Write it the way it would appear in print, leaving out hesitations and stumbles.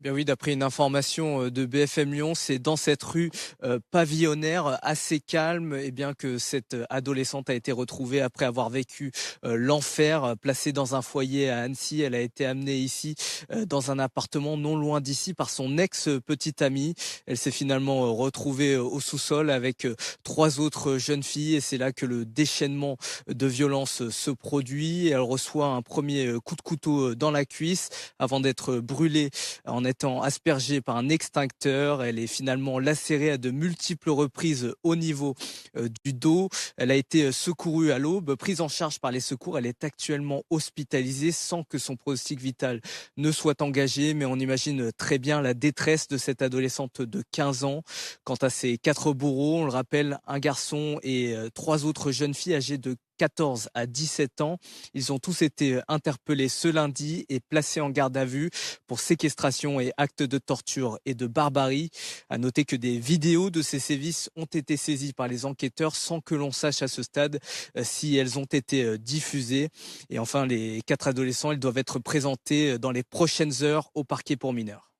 Bien oui, d'après une information de BFM Lyon, c'est dans cette rue pavillonnaire assez calme et bien que cette adolescente a été retrouvée après avoir vécu l'enfer, placée dans un foyer à Annecy. Elle a été amenée ici dans un appartement non loin d'ici par son ex-petite amie. Elle s'est finalement retrouvée au sous-sol avec trois autres jeunes filles et c'est là que le déchaînement de violence se produit. Elle reçoit un premier coup de couteau dans la cuisse avant d'être brûlée en étant aspergée par un extincteur. Elle est finalement lacérée à de multiples reprises au niveau du dos. Elle a été secourue à l'aube, prise en charge par les secours. Elle est actuellement hospitalisée sans que son pronostic vital ne soit engagé. Mais on imagine très bien la détresse de cette adolescente de 15 ans. Quant à ses quatre bourreaux, on le rappelle, un garçon et trois autres jeunes filles âgées de 14 à 17 ans. Ils ont tous été interpellés ce lundi et placés en garde à vue pour séquestration et actes de torture et de barbarie. À noter que des vidéos de ces sévices ont été saisies par les enquêteurs sans que l'on sache à ce stade si elles ont été diffusées. Et enfin, les quatre adolescents, ils doivent être présentés dans les prochaines heures au parquet pour mineurs.